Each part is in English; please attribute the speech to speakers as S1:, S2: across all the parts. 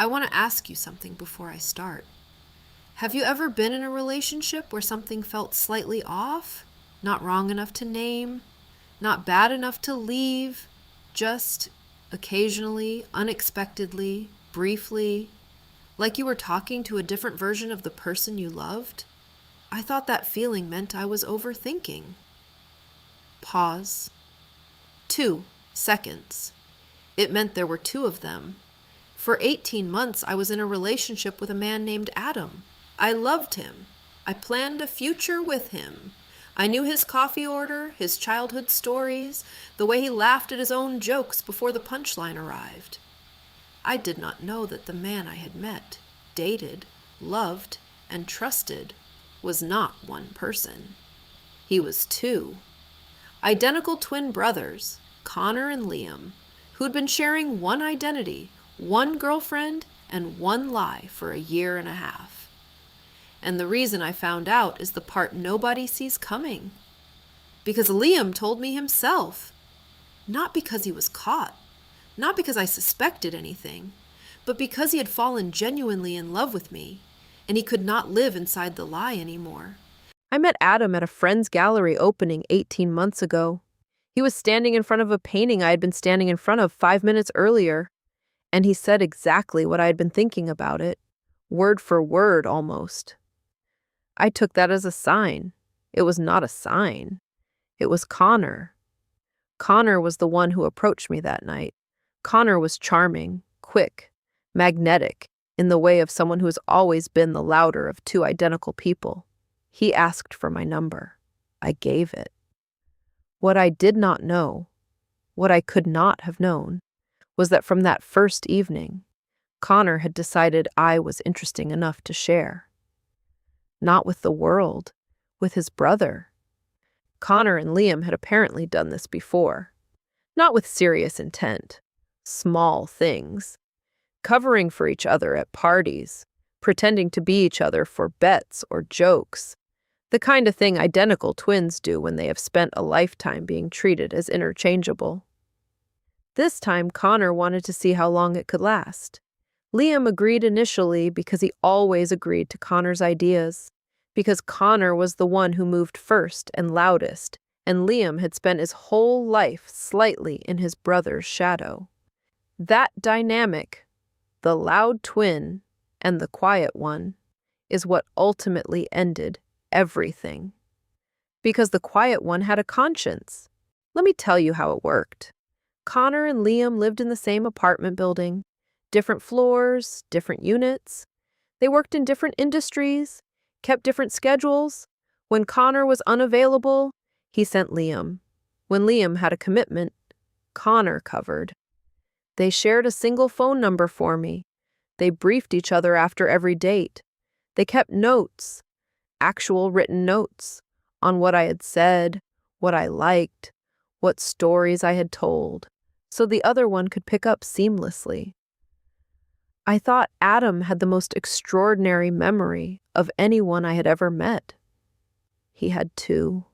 S1: I want to ask you something before I start. Have you ever been in a relationship where something felt slightly off? Not wrong enough to name, not bad enough to leave, just occasionally, unexpectedly, briefly, like you were talking to a different version of the person you loved? I thought that feeling meant I was overthinking. Pause. 2 seconds. It meant there were two of them. For 18 months, I was in a relationship with a man named Adam. I loved him. I planned a future with him. I knew his coffee order, his childhood stories, the way he laughed at his own jokes before the punchline arrived. I did not know that the man I had met, dated, loved, and trusted was not one person. He was two. Identical twin brothers, Connor and Liam, who'd been sharing one identity, one girlfriend, and one lie for a year and a half. And the reason I found out is the part nobody sees coming. Because Liam told me himself. Not because he was caught, not because I suspected anything, but because he had fallen genuinely in love with me, and he could not live inside the lie anymore. I met Adam at a friend's gallery opening 18 months ago. He was standing in front of a painting I had been standing in front of 5 minutes earlier. And he said exactly what I had been thinking about it, word for word almost. I took that as a sign. It was not a sign. It was Connor. Connor was the one who approached me that night. Connor was charming, quick, magnetic, in the way of someone who has always been the louder of two identical people. He asked for my number. I gave it. What I did not know, what I could not have known, was that from that first evening, Connor had decided I was interesting enough to share. Not with the world, with his brother. Connor and Liam had apparently done this before. Not with serious intent. Small things. Covering for each other at parties. Pretending to be each other for bets or jokes. The kind of thing identical twins do when they have spent a lifetime being treated as interchangeable. This time, Connor wanted to see how long it could last. Liam agreed initially because he always agreed to Connor's ideas, because Connor was the one who moved first and loudest, and Liam had spent his whole life slightly in his brother's shadow. That dynamic, the loud twin and the quiet one, is what ultimately ended everything. Because the quiet one had a conscience. Let me tell you how it worked. Connor and Liam lived in the same apartment building, different floors, different units. They worked in different industries, kept different schedules. When Connor was unavailable, he sent Liam. When Liam had a commitment, Connor covered. They shared a single phone number for me. They briefed each other after every date. They kept notes, actual written notes, on what I had said, what I liked, what stories I had told, so the other one could pick up seamlessly. I thought Adam had the most extraordinary memory of anyone I had ever met. He had two.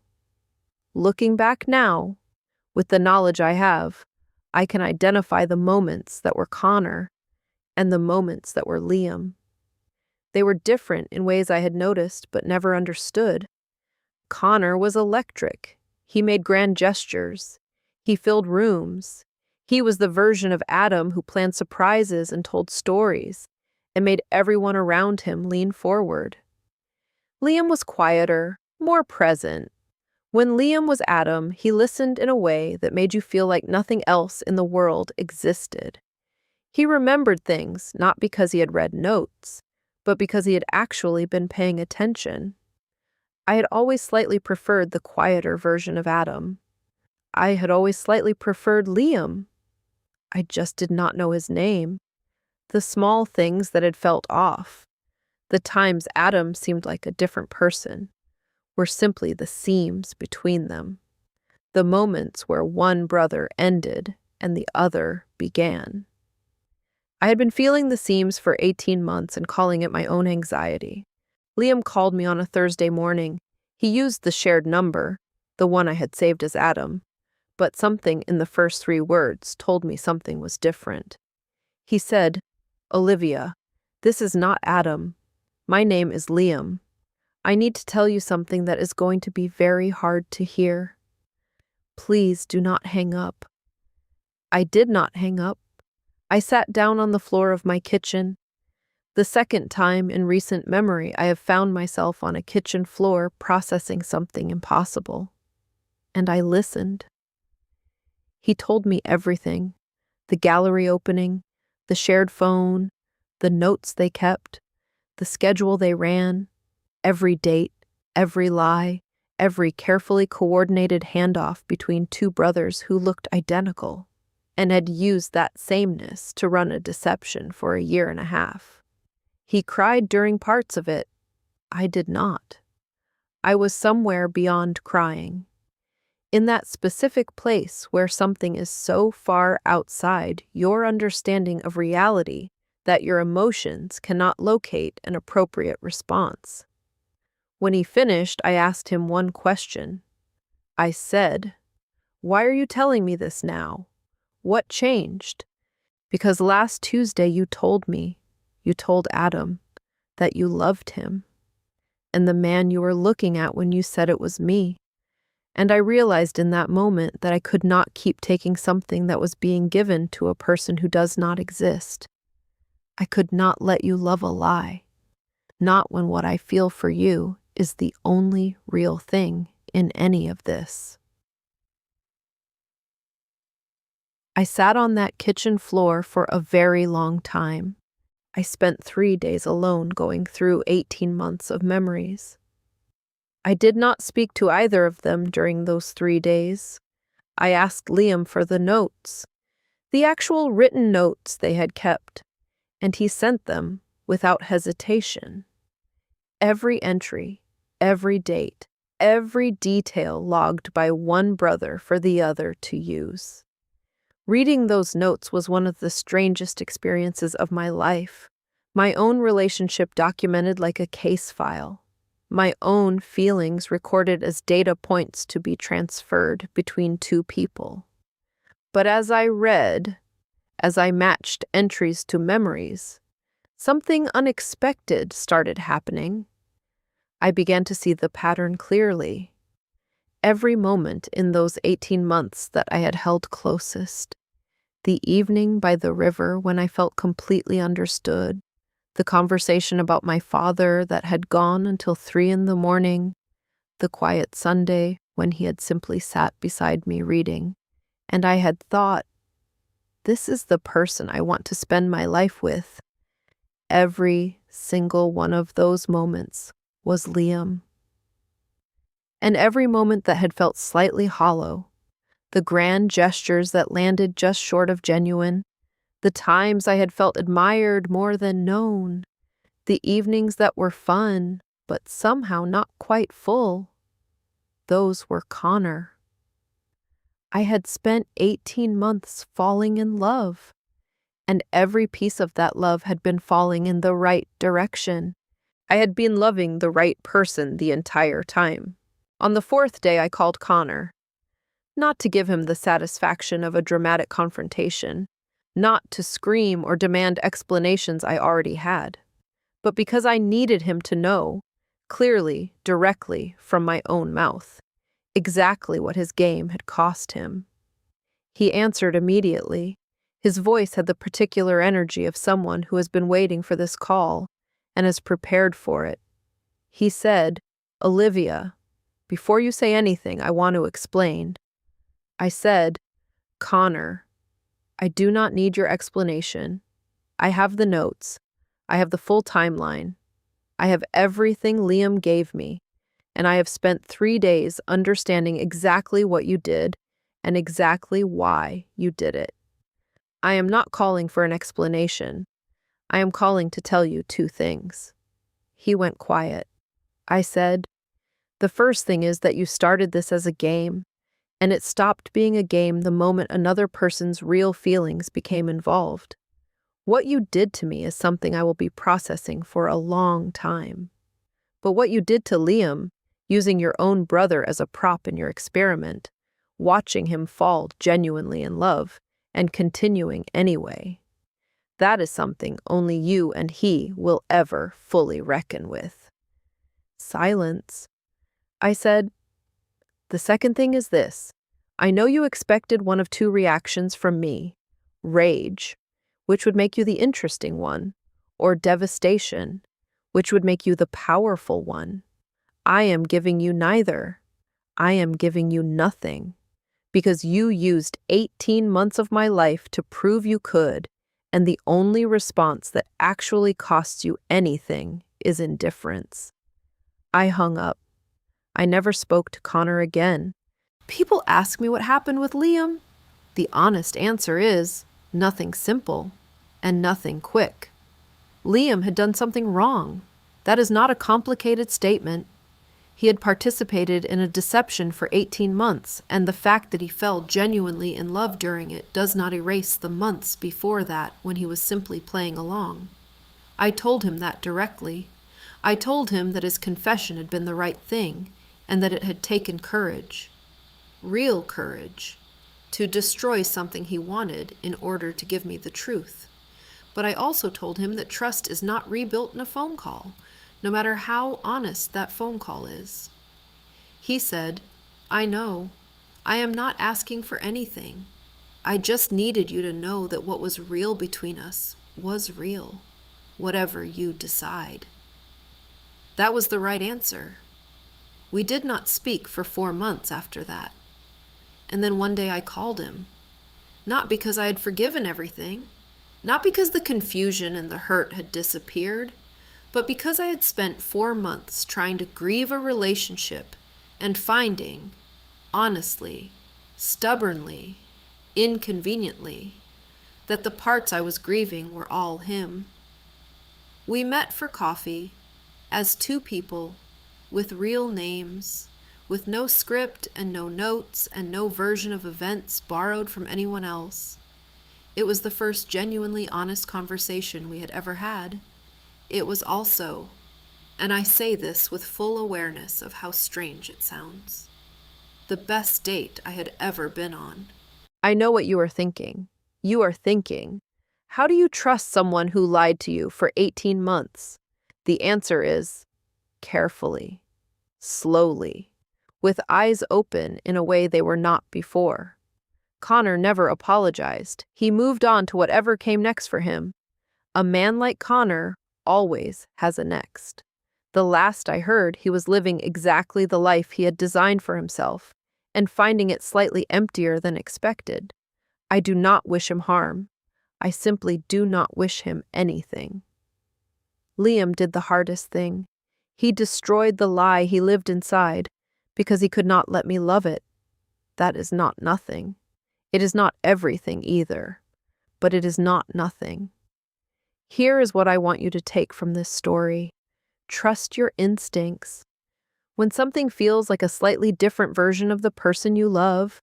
S1: Looking back now, with the knowledge I have, I can identify the moments that were Connor and the moments that were Liam. They were different in ways I had noticed but never understood. Connor was electric. He made grand gestures. He filled rooms. He was the version of Adam who planned surprises and told stories and made everyone around him lean forward. Liam was quieter, more present. When Liam was Adam, he listened in a way that made you feel like nothing else in the world existed. He remembered things not because he had read notes, but because he had actually been paying attention. I had always slightly preferred the quieter version of Adam. I had always slightly preferred Liam. I just did not know his name. The small things that had felt off, the times Adam seemed like a different person, were simply the seams between them, the moments where one brother ended and the other began. I had been feeling the seams for 18 months and calling it my own anxiety. Liam called me on a Thursday morning. He used the shared number, the one I had saved as Adam, but something in the first 3 words told me something was different. He said, Olivia, this is not Adam. My name is Liam. I need to tell you something that is going to be very hard to hear. Please do not hang up. I did not hang up. I sat down on the floor of my kitchen. The second time in recent memory I have found myself on a kitchen floor processing something impossible. And I listened. He told me everything. The gallery opening, the shared phone, the notes they kept, the schedule they ran, every date, every lie, every carefully coordinated handoff between two brothers who looked identical and had used that sameness to run a deception for a year and a half. He cried during parts of it. I did not. I was somewhere beyond crying. In that specific place where something is so far outside your understanding of reality that your emotions cannot locate an appropriate response. When he finished, I asked him one question. I said, "Why are you telling me this now? What changed?" Because last Tuesday you told Adam, that you loved him, and the man you were looking at when you said it was me. And I realized in that moment that I could not keep taking something that was being given to a person who does not exist. I could not let you love a lie, not when what I feel for you is the only real thing in any of this. I sat on that kitchen floor for a very long time. I spent 3 days alone going through 18 months of memories. I did not speak to either of them during those 3 days. I asked Liam for the notes, the actual written notes they had kept, and he sent them without hesitation. Every entry, every date, every detail logged by one brother for the other to use. Reading those notes was one of the strangest experiences of my life. My own relationship documented like a case file. My own feelings recorded as data points to be transferred between two people. But as I read, as I matched entries to memories, something unexpected started happening. I began to see the pattern clearly. Every moment in those 18 months that I had held closest, the evening by the river when I felt completely understood, the conversation about my father that had gone until 3 a.m, the quiet Sunday when he had simply sat beside me reading, and I had thought, this is the person I want to spend my life with. Every single one of those moments was Liam. And every moment that had felt slightly hollow, the grand gestures that landed just short of genuine, the times I had felt admired more than known, the evenings that were fun, but somehow not quite full, those were Connor. I had spent 18 months falling in love, and every piece of that love had been falling in the right direction. I had been loving the right person the entire time. On the 4th day, I called Connor. Not to give him the satisfaction of a dramatic confrontation, not to scream or demand explanations I already had, but because I needed him to know, clearly, directly from my own mouth, exactly what his game had cost him. He answered immediately. His voice had the particular energy of someone who has been waiting for this call and is prepared for it. He said, "Olivia, before you say anything, I want to explain." I said, "Connor, I do not need your explanation. I have the notes. I have the full timeline. I have everything Liam gave me, and I have spent 3 days understanding exactly what you did and exactly why you did it. I am not calling for an explanation. I am calling to tell you 2 things." He went quiet. I said, "The first thing is that you started this as a game, and it stopped being a game the moment another person's real feelings became involved. What you did to me is something I will be processing for a long time. But what you did to Liam, using your own brother as a prop in your experiment, watching him fall genuinely in love, and continuing anyway,
S2: That is something only you and he will ever fully reckon with. Silence. I said, the second thing is this. I know you expected one of two reactions from me. Rage, which would make you the interesting one, or devastation, which would make you the powerful one. I am giving you neither. I am giving you nothing, because you used 18 months of my life to prove you could, and the only response that actually costs you anything is indifference. I hung up. I never spoke to Connor again. People ask me what happened with Liam. The honest answer is nothing simple and nothing quick. Liam had done something wrong. That is not a complicated statement. He had participated in a deception for 18 months, and the fact that he fell genuinely in love during it does not erase the months before that when he was simply playing along. I told him that directly. I told him that his confession had been the right thing, and that it had taken courage, real courage, to destroy something he wanted in order to give me the truth. But I also told him that trust is not rebuilt in a phone call, no matter how honest that phone call is. He said, I know. I am not asking for anything. I just needed you to know that what was real between us was real, whatever you decide. That was the right answer. We did not speak for 4 months after that. And then one day I called him, not because I had forgiven everything, not because the confusion and the hurt had disappeared, but because I had spent 4 months trying to grieve a relationship and finding, honestly, stubbornly, inconveniently, that the parts I was grieving were all him. We met for coffee as two people with real names, with no script and no notes and no version of events borrowed from anyone else. It was the first genuinely honest conversation we had ever had. It was also, and I say this with full awareness of how strange it sounds, the best date I had ever been on. I know what you are thinking. You are thinking, how do you trust someone who lied to you for 18 months? The answer is, carefully, slowly, with eyes open in a way they were not before. Connor never apologized. He moved on to whatever came next for him. A man like Connor always has a next. The last I heard, he was living exactly the life he had designed for himself, and finding it slightly emptier than expected. I do not wish him harm. I simply do not wish him anything. Liam did the hardest thing. He destroyed the lie he lived inside because he could not let me love it. That is not nothing. It is not everything either, but it is not nothing. Here is what I want you to take from this story. Trust your instincts. When something feels like a slightly different version of the person you love,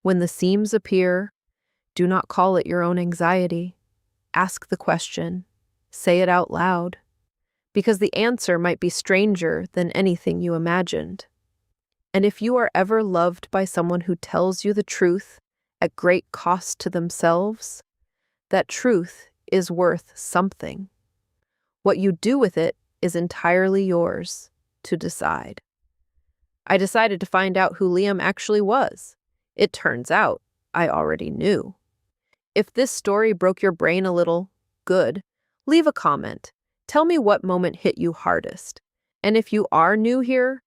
S2: when the seams appear, do not call it your own anxiety. Ask the question. Say it out loud. Because the answer might be stranger than anything you imagined. And if you are ever loved by someone who tells you the truth at great cost to themselves, that truth is worth something. What you do with it is entirely yours to decide. I decided to find out who Liam actually was. It turns out I already knew. If this story broke your brain a little, good. Leave a comment. Tell me what moment hit you hardest. And if you are new here,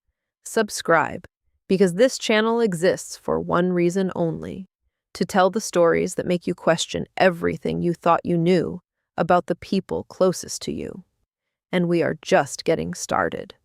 S2: subscribe, because this channel exists for one reason only: to tell the stories that make you question everything you thought you knew about the people closest to you. And we are just getting started.